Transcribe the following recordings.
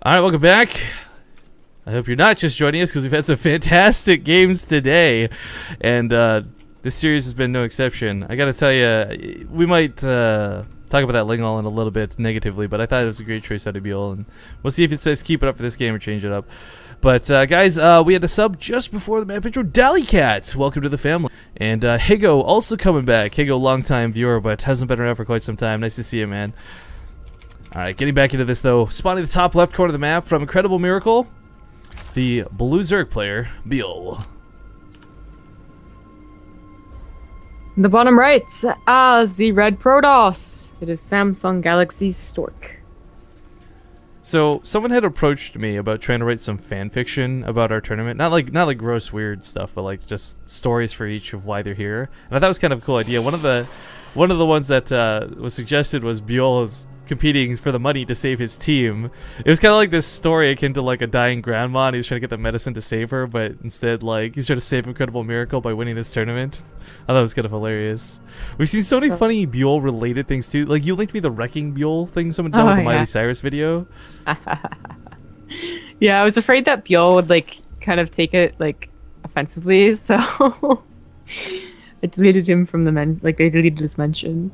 Alright, welcome back. I hope you're not just joining us because we've had some fantastic games today. And this series has been no exception. I gotta tell you, we might talk about that Lingal in a little bit negatively, but I thought it was a great choice out of Byul. And we'll see if it says keep it up for this game or change it up. But guys, we had a sub just before the map intro. Dally-Cat, welcome to the family. And Higo also coming back. Higo, long-time viewer, but hasn't been around for quite some time. Nice to see you, man. Alright, getting back into this though. Spawning the top left corner of the map from Incredible Miracle, the eOnZerG player, Byul. The bottom right, as the red Protoss, it is Samsung Galaxy's Stork. So someone had approached me about trying to write some fan fiction about our tournament, not like gross weird stuff, but like just stories for each of why they're here. And I thought it was kind of a cool idea. One of the ones that was suggested was Byul is competing for the money to save his team. It was kind of like this story akin to like a dying grandma, and he was trying to get the medicine to save her, but instead like he's trying to save Incredible Miracle by winning this tournament. I thought it was kind of hilarious. We've seen so many funny Byul related things too. Like you linked me the Wrecking Byul thing someone done with the Miley Cyrus video. Yeah, I was afraid that Byul would like kind of take it like offensively, so I deleted him from the I deleted his mention.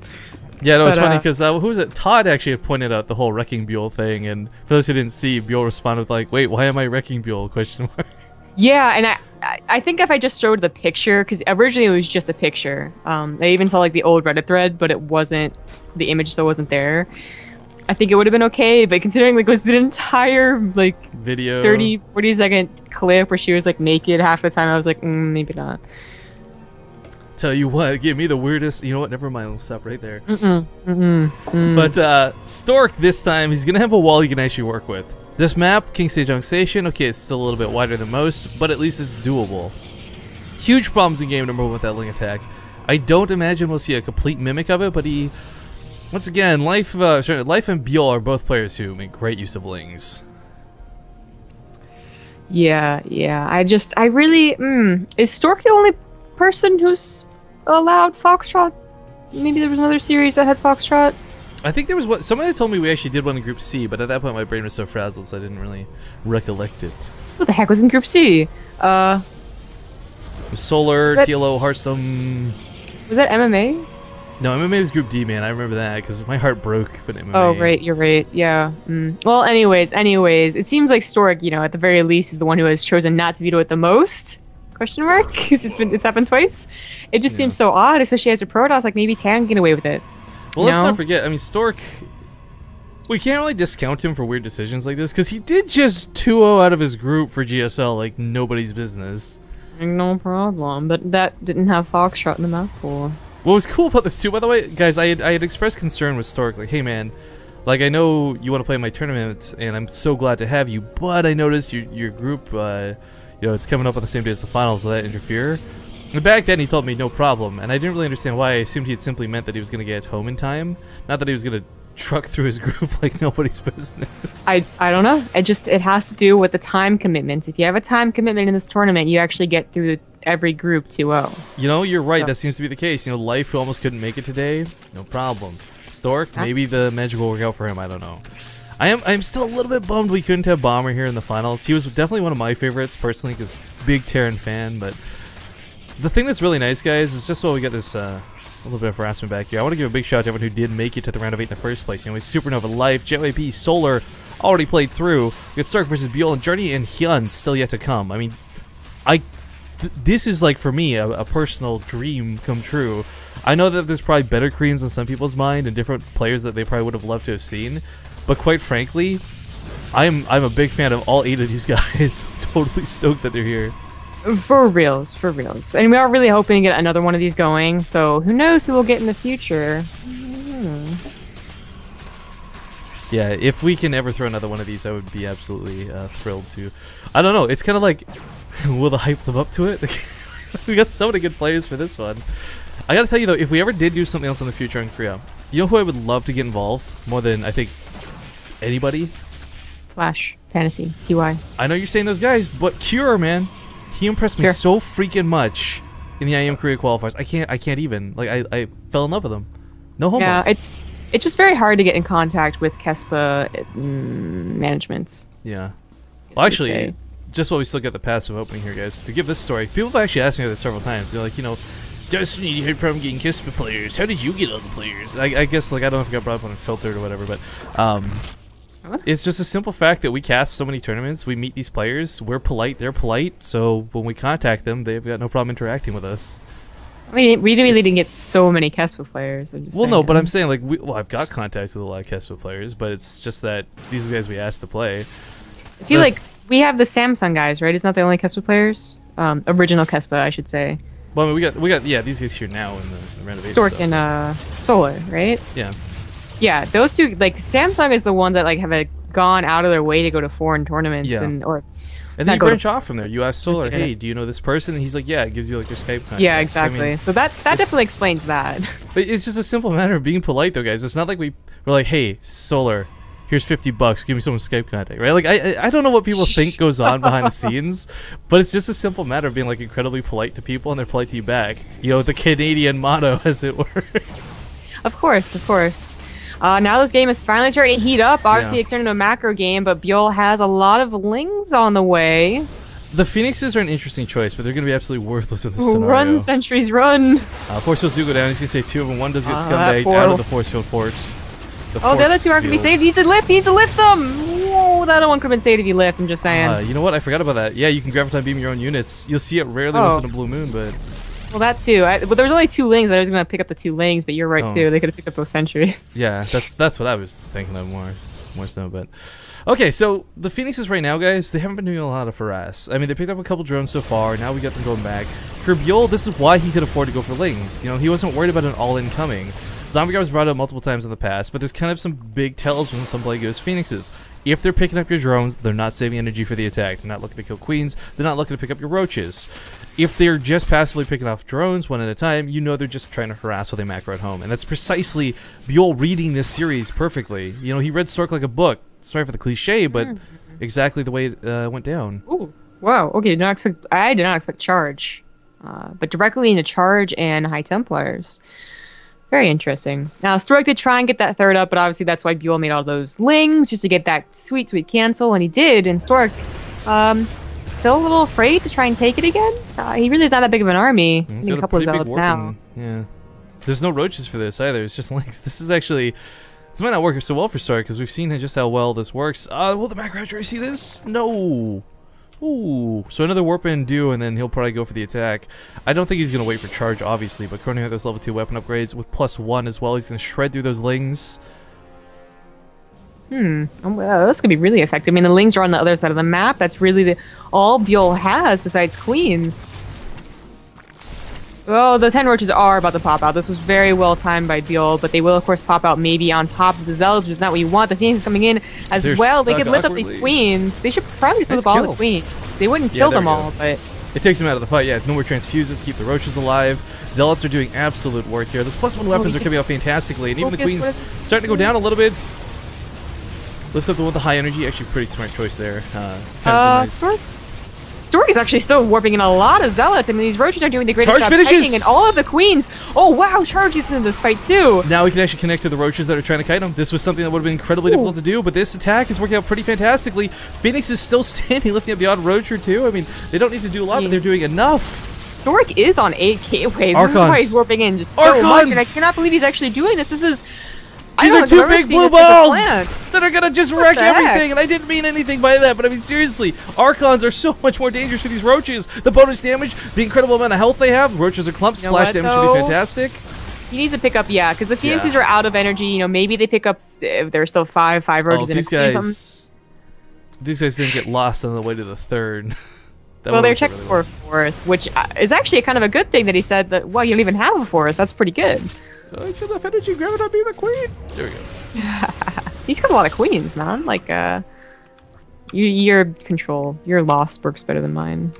Yeah, no, it's funny because who was it? Todd actually had pointed out the whole Wrecking Byul thing, and for those who didn't see, Byul responded with like, "Wait, why am I Wrecking Byul?" Question mark. Yeah, and I think if I just showed the picture, because originally it was just a picture. I even saw like the old Reddit thread, but it wasn't, the image still wasn't there. I think it would have been okay, but considering like it was the entire like video 30-40 second clip where she was like naked half the time, I was like, maybe not. Tell you what, give me the weirdest. You know what? Never mind. We'll stop right there. But Stork this time, he's gonna have a wall you can actually work with. This map, King Sejong Station. Okay, it's still a little bit wider than most, but at least it's doable. Huge problems in game number 1 with that Ling attack. I don't imagine we'll see a complete mimic of it, but he, once again, Life and Byul are both players who make great use of Lings. Yeah. I really, is Stork the only person who's allowed Foxtrot? Maybe there was another series that had Foxtrot. I think there was one. Somebody told me we actually did one in Group C, but at that point my brain was so frazzled, so I didn't really recollect it. What the heck was in Group C? Solar, TLO, Hearthstone. Was that MMA? No, MMA was Group D, man. I remember that because my heart broke. But MMA. Oh, right, you're right. Yeah. Well, anyways, it seems like Stork, you know, at the very least, is the one who has chosen not to veto it the most. Question mark? Because it's happened twice. It just seems so odd, especially as a Protoss. Like maybe Tan can get away with it. Well, let's not forget. I mean, Stork. We can't really discount him for weird decisions like this because he did just 2-0 out of his group for GSL like nobody's business. No problem, but that didn't have Foxtrot in the map pool. What was cool about this too, by the way, guys, I had expressed concern with Stork, like, hey man, like I know you want to play my tournament, and I'm so glad to have you, but I noticed your group, you know, it's coming up on the same day as the finals. Will that interfere? And back then he told me no problem, and I didn't really understand why. I assumed he had simply meant that he was going to get home in time, not that he was going to truck through his group like nobody's business. I don't know. It has to do with the time commitment. If you have a time commitment in this tournament, you actually get through every group 2-0. You know, you're right. That seems to be the case. You know, Life, who almost couldn't make it today, no problem. Stork, maybe the magic will work out for him. I don't know. I'm still a little bit bummed we couldn't have Bomber here in the finals. He was definitely one of my favorites personally because big Terran fan. But the thing that's really nice, guys, is just while we get this a little bit of harassment back here, I want to give a big shout out to everyone who did make it to the round of 8 in the first place. You know, Supernova, Life, JYP, Solar already played through. We got Stark versus Byul, and Journey and Hyun still yet to come. I mean, this is like for me a personal dream come true. I know that there's probably better Koreans in some people's mind and different players that they probably would have loved to have seen, but quite frankly, I'm a big fan of all 8 of these guys. Totally stoked that they're here. For reals. And we are really hoping to get another one of these going, so who knows who we'll get in the future. Yeah, if we can ever throw another one of these, I would be absolutely thrilled to. I don't know, it's kind of like, will the hype live up to it? We got so many good players for this one. I gotta tell you though, if we ever did do something else in the future in Korea, you know who I would love to get involved more than I think anybody? Flash, Fantasy, TY. I know you're saying those guys, but Cure, man. He impressed me so freaking much in the IM Korea qualifiers. I can't even. Like, I fell in love with him. No homo. Yeah, it's it's just very hard to get in contact with Kespa managements. Yeah. Well, actually, just while we still get the passive opening here, guys, to give this story, people have actually asked me this several times. They're like, you know, Destiny, you had a problem getting Kespa players. How did you get all the players? I guess, like, I don't know if it got brought up on a filtered or whatever, but it's just a simple fact that we cast so many tournaments, we meet these players, we're polite, they're polite, so when we contact them, they've got no problem interacting with us. I mean, we really didn't get so many Kespa players. Well, no, but I'm saying, like, I've got contacts with a lot of Kespa players, but it's just that these are the guys we asked to play. I feel like we have the Samsung guys, right? It's not the only Kespa players? Original Kespa, I should say. Well, I mean, we got, yeah, these guys here now in the renovation Stork stuff. and Solar, right? Yeah. Yeah, those two, like, Samsung is the one that, like, have gone out of their way to go to foreign tournaments and then you branch off from there. You ask Solar, hey, do you know this person? And he's like, yeah, it gives you, like, their Skype contact. Yeah, exactly. I mean, so that definitely explains that. But it's just a simple matter of being polite, though, guys. It's not like we're like, hey, Solar, here's $50, give me someone's Skype contact, right? Like, I don't know what people think goes on behind the scenes, but it's just a simple matter of being, like, incredibly polite to people, and they're polite to you back. You know, the Canadian motto, as it were. Of course, of course. Now this game is finally starting to heat up. Obviously, it turned into a macro game, but Byul has a lot of lings on the way. The Phoenixes are an interesting choice, but they're going to be absolutely worthless in this scenario. Run, sentries, run! Force fields do go down. He's going to say 2 of them. One does get scumbagged out of the force field forts. The other 2 aren't going to be saved. He needs to lift! He needs to lift them! Whoa, the other one could have been saved if you lift, I'm just saying. You know what? I forgot about that. Yeah, you can graviton beam your own units. You'll see it rarely once in a blue moon, but... Well, that too. But there was only 2 lings. I was going to pick up the 2 lings, but you're right too. They could have picked up both sentries. Yeah, that's what I was thinking of more so. But okay, so the Phoenixes right now, guys, they haven't been doing a lot of harass. I mean, they picked up a couple drones so far. Now we got them going back. For Byul, this is why he could afford to go for lings. You know, he wasn't worried about an all-in coming. Zombie Guard was brought up multiple times in the past, but there's kind of some big tells when somebody goes Phoenixes. If they're picking up your drones, they're not saving energy for the attack. They're not looking to kill queens. They're not looking to pick up your roaches. If they're just passively picking off drones one at a time, you know they're just trying to harass while they macro at home. And that's precisely Byul reading this series perfectly. You know, he read Stork like a book. Sorry for the cliche, but exactly the way it went down. Ooh, wow. Okay, I did not expect charge. But directly into charge and High Templars. Very interesting. Now, Stork did try and get that 3rd up, but obviously that's why Byul made all those lings, just to get that sweet, sweet cancel, and he did, and Stork, still a little afraid to try and take it again. He really is not that big of an army. He's got a couple of zealots now. Yeah. There's no roaches for this either, it's just lings. This is actually... This might not work so well for Stork, because we've seen just how well this works. Will the macro hatchery see this? No! Ooh, so another warp in do, and then he'll probably go for the attack. I don't think he's going to wait for charge, obviously, but Croning had those level 2 weapon upgrades with +1 as well. He's going to shred through those lings. Well, that's going to be really effective. I mean, the lings are on the other side of the map. That's really all Byul has besides queens. Well, the 10 roaches are about to pop out. This was very well timed by Byul, but they will, of course, pop out maybe on top of the zealots, which is not what you want. The Phoenix is coming in as well. They could lift up these queens. They should probably lift up all the queens. They wouldn't kill them all, but... It takes them out of the fight, yeah. No more transfuses to keep the roaches alive. Zealots are doing absolute work here. Those +1 weapons are coming out fantastically, and even the queens starting to go down a little bit. Lifts up the one with the high energy. Actually, pretty smart choice there. Stork is actually still warping in a lot of zealots. I mean, these roaches are doing the greatest job kiting, and all of the queens. Oh wow, Charge is in this fight too. Now we can actually connect to the roaches that are trying to kite him. This was something that would have been incredibly difficult to do, but this attack is working out pretty fantastically. Phoenix is still standing, lifting up the odd roach or 2. I mean, they don't need to do a lot, but they're doing enough. Stork is on 8k waves. This is why he's warping in just so much, and I cannot believe he's actually doing this. This is... These are 2 big blue balls that are gonna just wreck everything, and I didn't mean anything by that, but I mean seriously, Archons are so much more dangerous for these roaches. The bonus damage, the incredible amount of health they have, roaches are clumps, splash damage should be fantastic. He needs to pick up, because the Phoenixes are out of energy. You know, maybe they pick up if there's still five roaches in a queen or something. These guys didn't get lost on the way to the 3rd. Well, they're checking for a 4th, which is actually kind of a good thing that he said that, well, you don't even have a 4th. That's pretty good. Oh, he's got enough energy. Grab it up, be the queen. There we go. He's got a lot of queens, man. Like, your control, your loss works better than mine.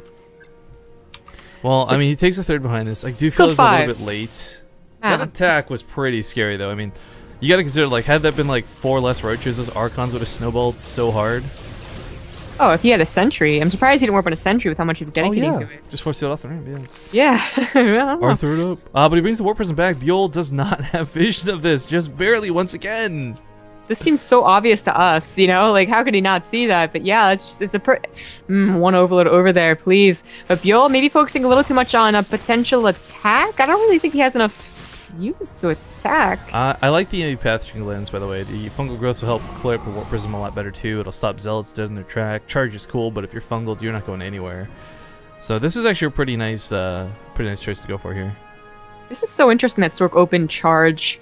Well, I mean, he takes a 3rd behind this. I do feel it's a little bit late. That attack was pretty scary, though. I mean, you got to consider, like, had that been like 4 less roaches, those Archons would have snowballed so hard. Oh, if he had a sentry. I'm surprised he didn't warp on a sentry with how much he was dedicating to it. Just force it off the ramp, Yeah. I don't know. Arthur it up. But he brings the warp prism back. Byul does not have vision of this, just barely once again. This seems so obvious to us, you know? Like, how could he not see that? But yeah, it's a one overload over there, please. But Byul maybe focusing a little too much on a potential attack? I don't really think he has enough use to attack. I like the pathing lens, by the way. The fungal growth will help clear up the warp prism a lot better too. It'll stop zealots dead in their track. Charge is cool, but if you're fungal, you're not going anywhere. So this is actually a pretty nice choice to go for here. This is so interesting that Stork opened charge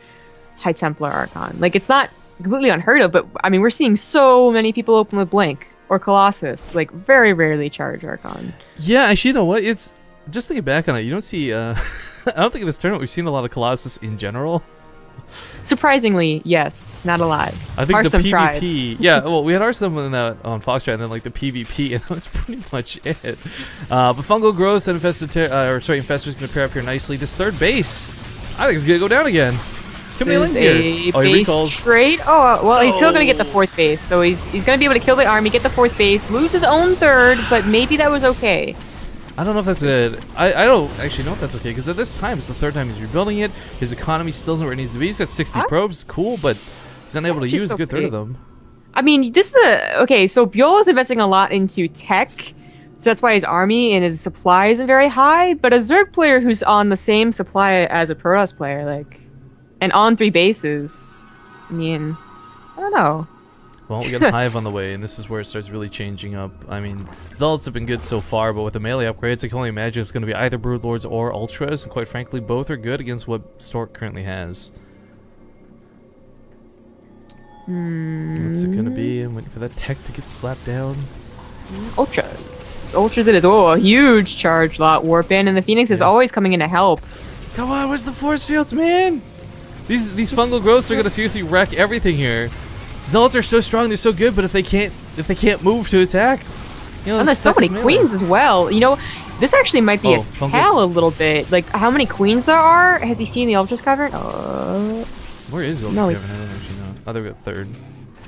High Templar Archon. Like, it's not completely unheard of, but I mean, we're seeing so many people open with Blink or Colossus. Like, very rarely charge Archon. Yeah, actually, you know what? It's just thinking back on it. You don't see. I don't think in this tournament we've seen a lot of Colossus in general. Surprisingly, yes, not a lot. I think Arsum the PvP. tried. Yeah, well, we had Arsum in that on Foxtrot, and then like the PvP, and that was pretty much it. But fungal growth and infestor's gonna pair up here nicely. This third base, I think it's gonna go down again. Too many lanes here. Oh, he recalls. Trade. Oh, well, he's still gonna get the fourth base, so he's gonna be able to kill the army, get the fourth base, lose his own third, but maybe that was okay. I don't know if that's good. I don't actually know if that's okay, because at this time, it's the third time he's rebuilding it. His economy still isn't where it needs to be. He's got 60 probes, cool, but he's not able to use a good third of them. I mean, this is okay, so Byul is investing a lot into tech, so that's why his army and his supply isn't very high, but a Zerg player who's on the same supply as a Protoss player, like, and on 3 bases, I mean, I don't know. Well, we got Hive on the way, and this is where it starts really changing up. I mean, Zealots have been good so far, but with the melee upgrades, I can only imagine it's going to be either Broodlords or Ultras, and quite frankly, both are good against what Stork currently has. What's it going to be? I'm waiting for that tech to get slapped down. Ultras. Ultras it is. Oh, a huge charge lot warp in, and the Phoenix is always coming in to help. Come on, where's the force fields, man? These fungal growths are going to seriously wreck everything here. Zealots are so strong, they're so good, but if they can't move to attack, you know, and there's so many queens as well. You know, this actually might be a tell a little bit. Like, how many queens there are? Has he seen the Ultras Cavern? Where is the Ultras Cavern? I don't actually know. Oh, they've got third.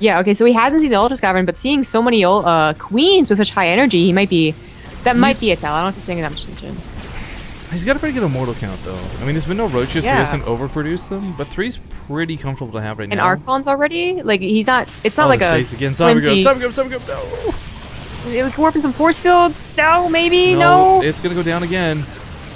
Yeah, okay, so he hasn't seen the Ultras Cavern, but seeing so many queens with such high energy, he might be. That might be a tell. I don't think that much attention. He's got a pretty good immortal count, though. I mean, there's been no roaches, so he hasn't overproduced them, but 3's pretty comfortable to have right now. And Archons already? Like, he's not... It's not like a... Again. Zombie go, no! We can warp in some force fields? No, maybe? No? It's gonna go down again.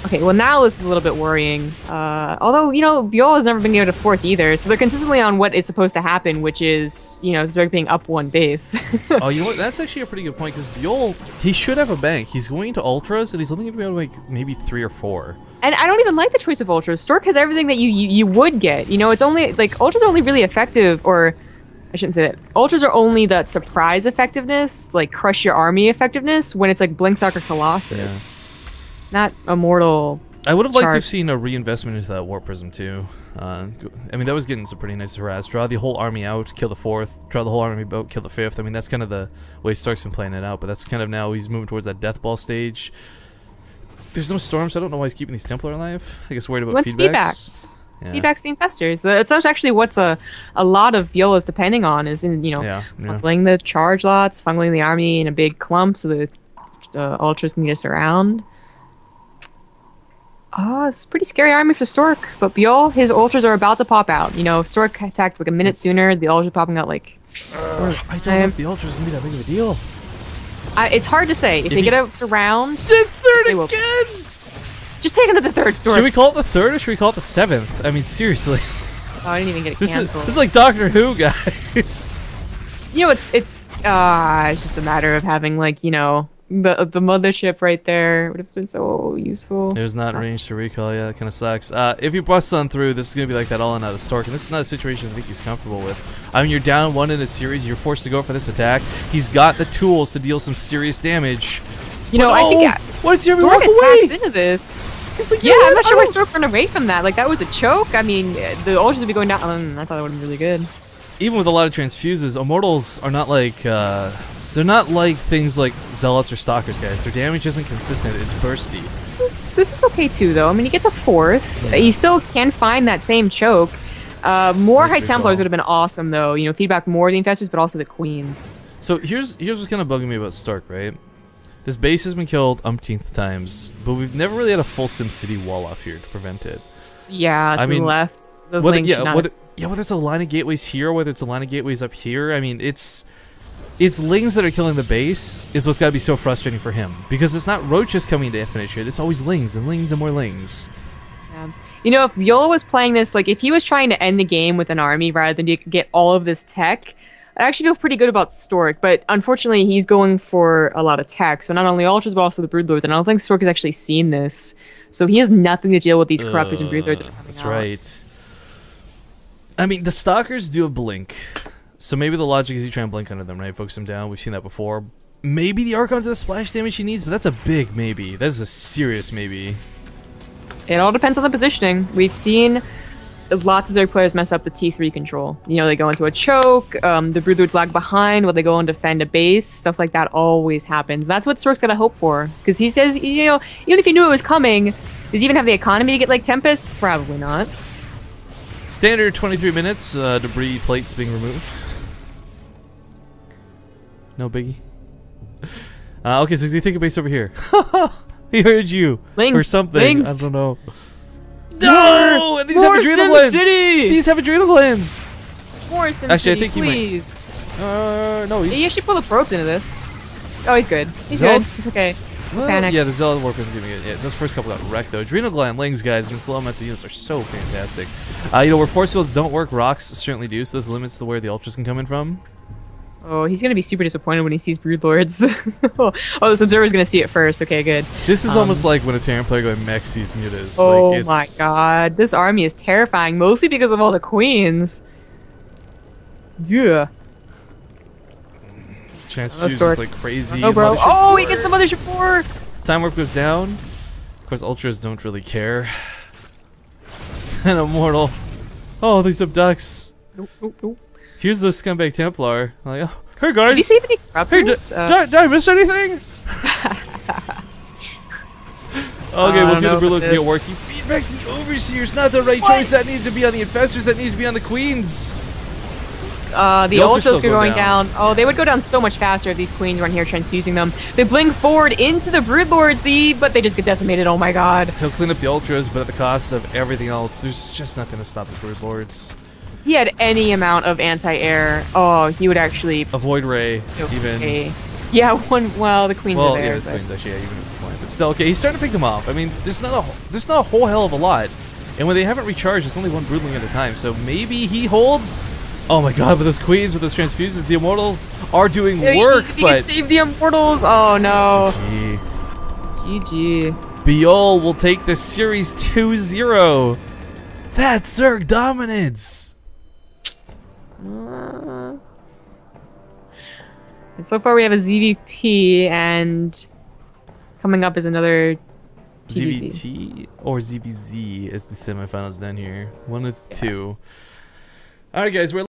Okay, well, now this is a little bit worrying. Although, you know, Byul has never been given a fourth either, so they're consistently on what is supposed to happen, which is, you know, Zerg being up 1 base. Oh, you know what? That's actually a pretty good point, because Byul, he should have a bank. He's going to Ultras, and he's only going to be able to make maybe 3 or 4. And I don't even like the choice of Ultras. Stork has everything that you would get. You know, it's only, like, Ultras are only really effective, or... I shouldn't say that. Ultras are only that surprise effectiveness, like crush your army effectiveness, when it's like Blink Soccer Colossus. Yeah. Not immortal. I would have liked to have seen a reinvestment into that Warp Prism too. I mean, that was getting some pretty nice harass. Draw the whole army out, kill the 4th. Draw the whole army out, kill the 5th. I mean, that's kind of the way Stark's been playing it out. But that's kind of now he's moving towards that Death Ball stage. There's no storms, so I don't know why he's keeping these Templar alive. I guess worried about feedbacks. Yeah. Feedbacks the infestors. That's actually what's a lot of Byul is depending on, is in, you know, fungling the charge lots, fungling the army in a big clump so the Ultras can get us around. It's a pretty scary army for Stork, but Byul, his Ultras are about to pop out. You know, Stork attacked like a minute sooner, the Ultras popping out like... I don't know if the Ultras are going to be that big of a deal. It's hard to say. If they get a surround... This third again! Just take him to the 3rd, Stork. Should we call it the 3rd or should we call it the 7th? I mean, seriously. Oh, I didn't even get it canceled. This is like Doctor Who, guys. You know, it's just a matter of having, like, you know, the mothership right there. Would have been so useful. It was not ranged to recall. Yeah, that kind of sucks. If you bust on through, this is gonna be like that all in out of Stork, and this is not a situation I think he's comfortable with. I mean, you're down 1 in a series. You're forced to go for this attack. He's got the tools to deal some serious damage. You know, I think what is your Stork walk away? attacks into this. Like, yeah, I'm not sure why Stork ran away from that. Like, that was a choke. I mean, the Ultras would be going down. I thought that would have been really good. Even with a lot of transfuses, Immortals are not like, they're not like things like Zealots or Stalkers, guys. Their damage isn't consistent, it's bursty. This is okay too, though. I mean, he gets a 4th. Yeah. He still can find that same choke. More High Templars would have been awesome, though. You know, feedback more of the Infestors, but also the Queens. So here's what's kind of bugging me about Stork, right? This base has been killed umpteenth times, but we've never really had a full SimCity wall off here to prevent it. Yeah, to the left. Whether it's a line of gateways here, or whether it's a line of gateways up here. I mean, it's lings that are killing the base is what's got to be so frustrating for him, because it's not roaches coming into infinite shit. It's always lings and lings and more lings. Yeah. You know, if Byul was playing this, like if he was trying to end the game with an army rather than to get all of this tech, I actually feel pretty good about Stork. But unfortunately, he's going for a lot of tech. So not only ultras, but also the broodlords. And I don't think Stork has actually seen this. So he has nothing to deal with these corruptors and broodlords. That's right. I mean, the stalkers do have blink. So maybe the logic is you try and blink under them, right? Focus them down. We've seen that before. Maybe the Archons have the splash damage he needs, but that's a big maybe. That is a serious maybe. It all depends on the positioning. We've seen lots of Zerg players mess up the T3 control. You know, they go into a choke, the broodlords lag behind while they go and defend a base. Stuff like that always happens. That's what Stork's gotta hope for. Because he says, you know, even if he knew it was coming, does he even have the economy to get like Tempests? Probably not. Standard 23 minutes, debris plates being removed. No biggie. Okay, so you think a base over here. He heard you. Lings, or something. lings. I don't know. No! And these have adrenal glands! These have adrenal glands! More SimCity, actually, I think please. He might. No, he's... He actually pulled the probes into this. Oh, he's good. He's good. He's okay. Well, panic. yeah, the Zealot Warp is giving it. Yeah, those first couple got wrecked though. Adrenal gland lings, guys, against low amounts of units are so fantastic. You know, where force fields don't work, rocks certainly do, so this limits to where the ultras can come in from. Oh, he's gonna be super disappointed when he sees broodlords. Oh, this observer's gonna see it first. Okay, good. This is almost like when a Terran player going mech sees mutas. Oh like, my god, this army is terrifying, mostly because of all the queens. Yeah. Transfuse is like crazy. Oh, bro. Oh, he gets the Mothership 4! Time warp goes down. Of course, ultras don't really care. And Immortal. Oh, these abducts. Nope, nope, nope. Here's the scumbag Templar. Like, oh, hey guys. Did you save any corruptors? Hey, did I miss anything? Okay, we'll see the broodlords get work. He feedbacks the overseers, not the right choice. That needed to be on the infestors. That needed to be on the queens. The ultras are going down. Oh, they would go down so much faster if these queens weren't here transfusing them. They blink forward into the broodlords, but they just get decimated. Oh my god. He'll clean up the ultras, but at the cost of everything else. There's just nothing to stop the broodlords. If he had any amount of anti-air, oh, he would actually avoid Ray. Even. Yeah, well, the queens are there. Yeah, the queens actually. Yeah, even at the point, but still, okay. He's starting to pick them off. I mean, there's not a whole hell of a lot, and when they haven't recharged, it's only one broodling at a time. So maybe he holds. Oh my god, with those queens, with those transfuses, the immortals are doing work, but... You can save the immortals! Oh no. GG. Byul will take the series 2-0. That's Zerg dominance! And so far we have a ZVP, and coming up is another PvZ. ZVT or ZVZ as the semifinals down here. One of the two. Alright guys, we're